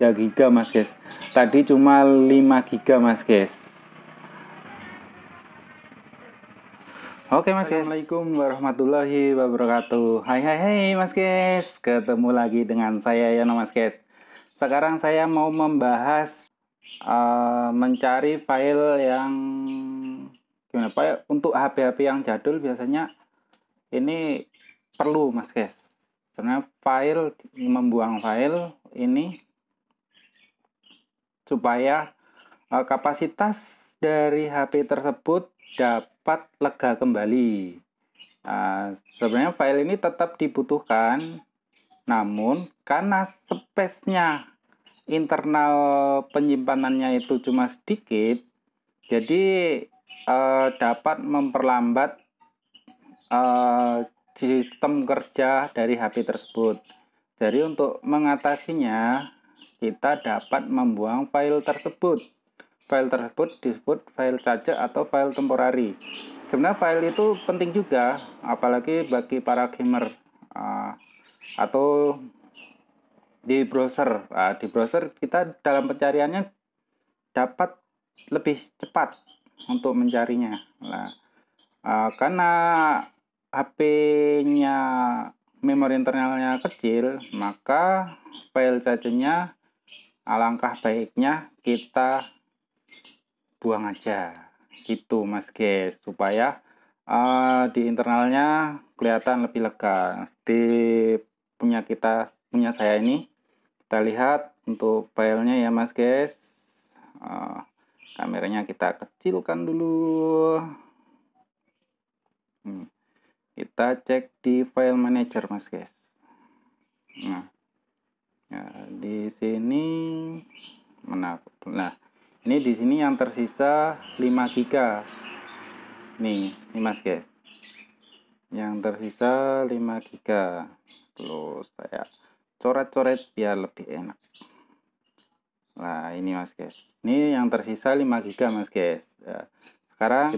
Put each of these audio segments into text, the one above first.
giga mas guys. Tadi cuma 5 giga mas guys. Oke mas guys. Assalamualaikum warahmatullahi wabarakatuh. Hai mas guys. Ketemu lagi dengan saya Yono mas guys. Sekarang saya mau membahas mencari file yang gimana Pak, untuk HP-HP yang jadul biasanya ini perlu mas guys. Sebenarnya membuang file ini supaya kapasitas dari HP tersebut dapat lega kembali. Sebenarnya file ini tetap dibutuhkan, namun karena space-nya internal penyimpanannya itu cuma sedikit, jadi dapat memperlambat sistem kerja dari HP tersebut. Jadi untuk mengatasinya, kita dapat membuang file tersebut. File tersebut disebut file cache atau file temporary. Sebenarnya file itu penting juga, apalagi bagi para gamer atau di browser. Di browser kita dalam pencariannya dapat lebih cepat untuk mencarinya. Karena HP-nya memori internalnya kecil, maka file cache-nya alangkah baiknya kita buang aja gitu mas guys, supaya di internalnya kelihatan lebih lega. Di punya saya ini, kita lihat untuk filenya ya mas guys. Kameranya kita kecilkan dulu. Kita cek di file manager mas guys. Nah, di sini ini di sini yang tersisa 5 giga. Nih mas guys. Yang tersisa 5 giga. Terus saya coret-coret biar lebih enak. Nah, ini mas guys. Ini yang tersisa 5 giga mas guys. Sekarang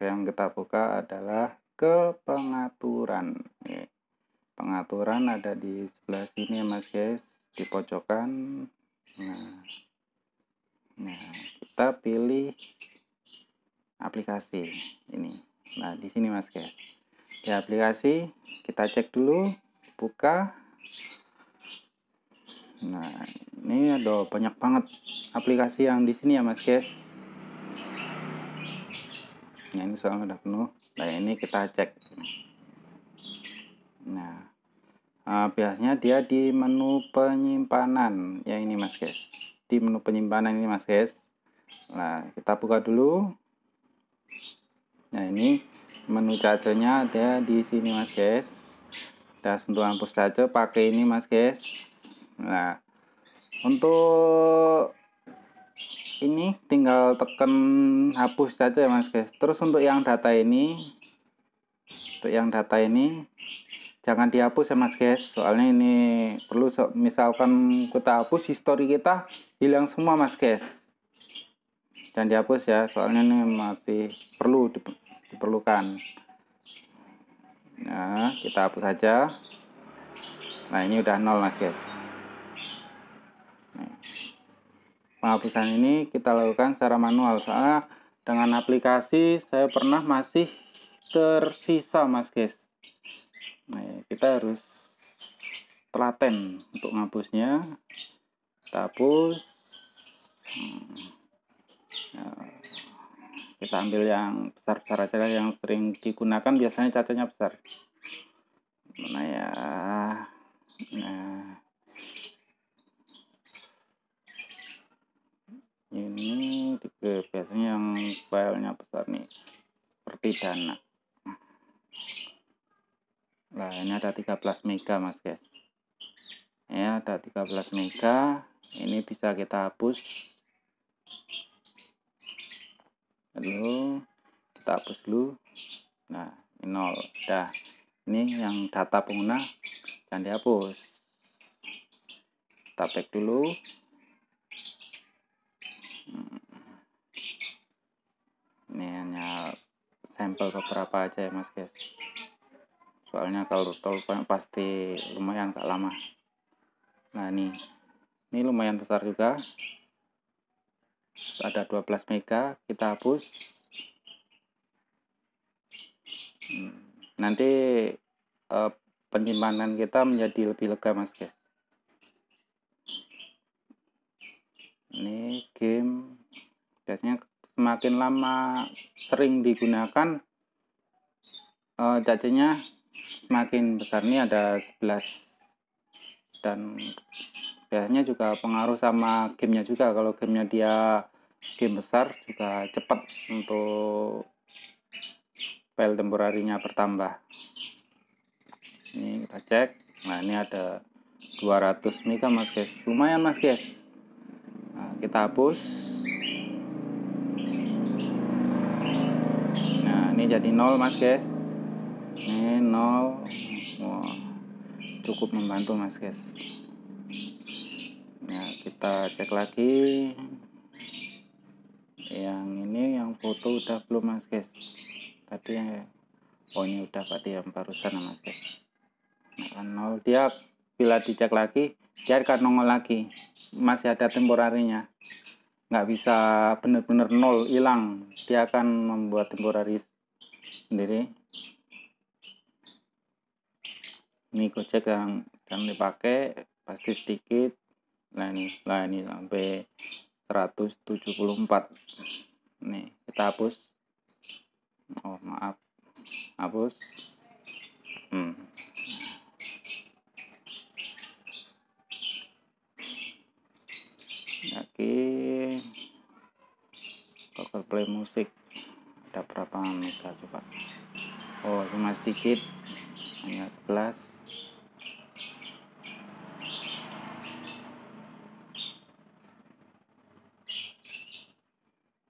yang kita buka adalah ke pengaturan. Pengaturan ada di sebelah sini ya mas guys, di pojokan. Nah, kita pilih aplikasi ini. Nah, di sini mas guys, di aplikasi kita cek dulu, buka. Nah, ini ada banyak banget aplikasi yang di sini ya mas guys. Nah, ini soalnya udah penuh. Nah, ini kita cek. Nah, biasanya dia di menu penyimpanan ya ini mas guys. Di menu penyimpanan ini mas guys. Nah, kita buka dulu. Nah, ini menu cache-nya ada di sini mas guys. Dan untuk hapus cache pakai ini mas guys. Nah, untuk ini tinggal tekan hapus saja ya mas guys. Terus untuk yang data ini jangan dihapus ya mas guys, soalnya ini perlu misalkan kita hapus, histori kita hilang semua mas guys. Jangan dihapus ya, soalnya ini masih diperlukan. Nah, kita hapus saja. Nah, ini udah 0 mas guys. Penghapusan ini kita lakukan secara manual, soalnya dengan aplikasi saya pernah masih tersisa mas guys. Nah, kita harus telaten untuk menghapusnya. Kita hapus. Nah, kita ambil yang besar-besar aja, yang sering digunakan biasanya cacanya besar. Mana ya? Nah, ini biasanya yang filenya besar nih, seperti dana. Nah, ini ada 13 mega mas guys. Ya, ada 13 mega. Ini bisa kita hapus. Lalu kita hapus dulu. Nah, ini 0. Dah. Ini yang data pengguna jangan dihapus. Kita back dulu. Ini hanya sampel beberapa aja ya mas guys, soalnya kalau pasti lumayan agak lama. Nah, ini Ini lumayan besar juga, ada 12 mega. Kita hapus. Nanti penyimpanan kita menjadi lebih lega mas guys. Ini game biasanya semakin lama sering digunakan, cacingnya semakin besar. Ini ada 11, dan biasanya juga pengaruh sama gamenya juga. Kalau gamenya dia game besar juga cepat untuk file temporarinya bertambah. Ini kita cek. Nah ini ada 200 mega mas guys, lumayan mas guys. Nah, kita hapus. Nah ini jadi 0 mas guys, ini 0. Wow, cukup membantu mas guys. Nah kita cek lagi. Yang ini yang foto udah belum mas guys? Tadi oh ini udah, berarti yang barusan mas guys. Nah, 0 dia bila dicek lagi dia akan nongol lagi, masih ada temporarinya, nggak bisa bener-bener 0 hilang, dia akan membuat temporari sendiri. Ini Gojek yang dipakai pasti sedikit. Nah ini sampai 174. Nih kita hapus. Oh maaf, hapus. Lagi Google Play musik ada berapa mega coba? Oh cuma sedikit, hanya 11.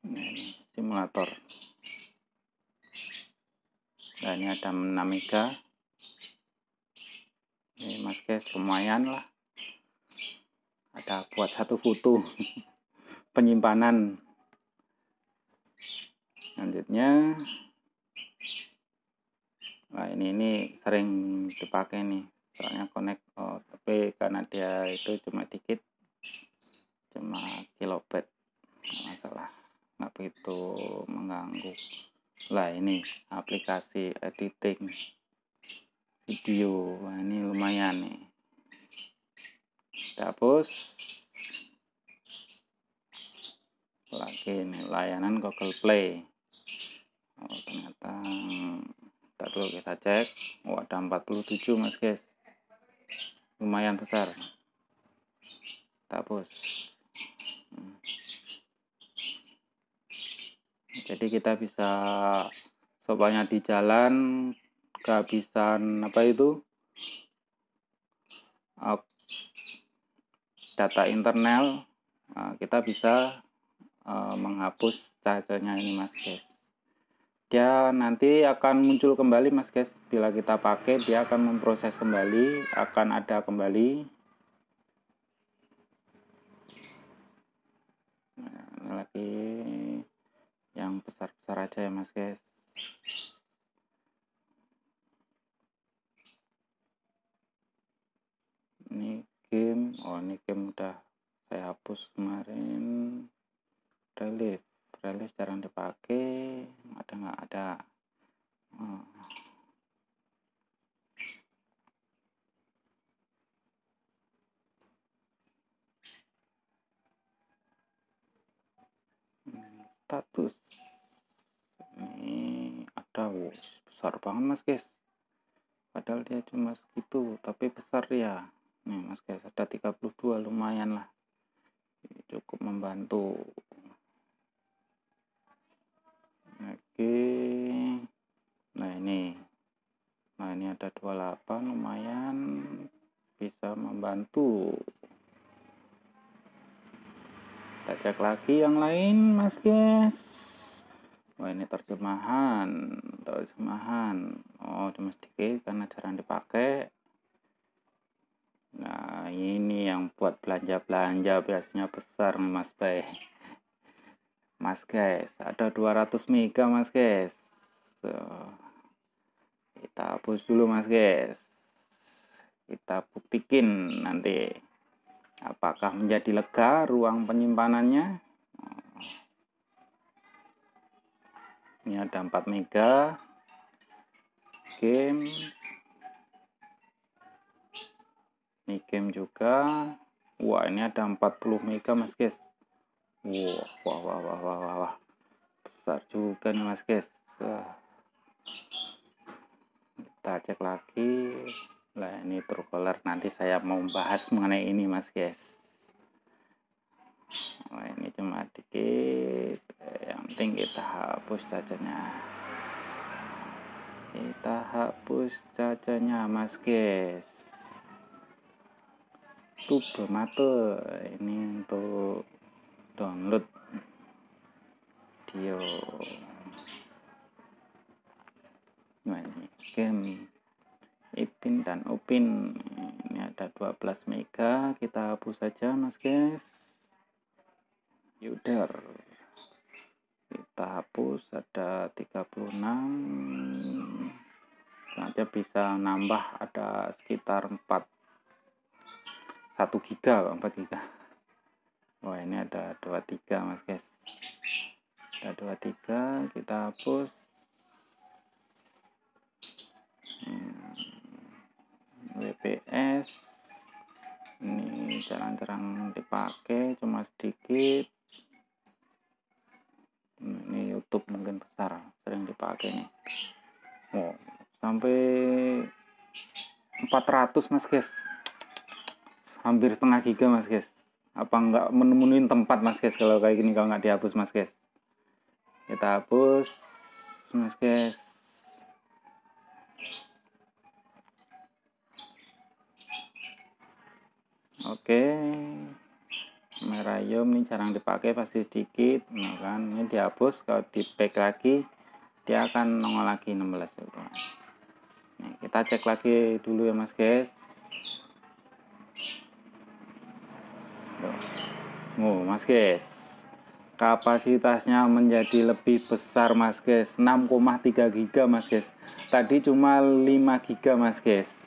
Ini simulator. Nah ini ada 6 mega. Ini mas guys lumayan lah, ada buat satu foto. Penyimpanan. Selanjutnya, nah ini sering dipakai nih, soalnya connect. Oh tapi karena dia itu cuma dikit, cuma kilobit, nggak masalah, nggak begitu mengganggu lah. Ini aplikasi editing video. Nah, ini lumayan nih, kita hapus. Lagi nih layanan Google Play. Oh ternyata dulu kita cek. Oh ada 47 mas guys, lumayan besar. Kita hapus. Jadi kita bisa sopanya di jalan, kehabisan apa itu data internal, kita bisa menghapus cacanya ini mas guys. Dia nanti akan muncul kembali mas guys, bila kita pakai dia akan memproses kembali, akan ada kembali. Nah, ini lagi yang besar-besar aja ya mas guys. Ini game, oh ini game udah saya hapus kemarin. Relief jarang dipakai, nggak ada. Status ini ada, besar banget mas guys, padahal dia cuma segitu tapi besar ya. Nih mas guys ada 32, lumayan lah, cukup membantu. Oke, nah ini ada 28, lumayan bisa membantu. Kita cek lagi yang lain mas guys. Wah ini terjemahan. Oh cuma sedikit karena jarang dipakai. Nah ini yang buat belanja biasanya besar mas guys. Ada 200 mega mas guys. Kita hapus dulu mas guys, kita buktikan nanti. Apakah menjadi lega ruang penyimpanannya? Ini ada 4 mega. Game. Ini game juga. Wah, ini ada 40 mega Mas guys. Wah. Besar juga nih Mas guys. Kita cek lagi. Nah, ini Truecaller, nanti saya mau bahas mengenai ini Mas guys. Wah, ini cuma dikit. Yang penting kita hapus cacanya. Mas guys. Tube mate ini untuk download video. Nah, ini game Ipin dan Upin. Ini ada 12 mega, kita hapus saja Mas guys. User kita hapus, ada 36. Nanti bisa nambah, ada sekitar 1 giga 4 giga. Wah, ini ada 23 Mas guys. Ada 23, kita hapus. WPS ini jarang-jarang dipakai, cuma sedikit. Ini YouTube mungkin besar, sering dipakai nih. Oh, sampai 400 Mas guys, hampir setengah giga Mas guys. Apa nggak menemuin tempat Mas guys kalau kayak gini, kalau nggak dihapus Mas guys? Kita hapus Mas guys. Oke, Merayom ini jarang dipakai, pasti sedikit. Nah kan, ini dihapus. Kalau di back lagi dia akan nongol lagi 16 itu. Nah, kita cek lagi dulu ya Mas guys. Oh Mas guys, kapasitasnya menjadi lebih besar Mas guys, 6,3 giga Mas guys. Tadi cuma 5 giga Mas guys.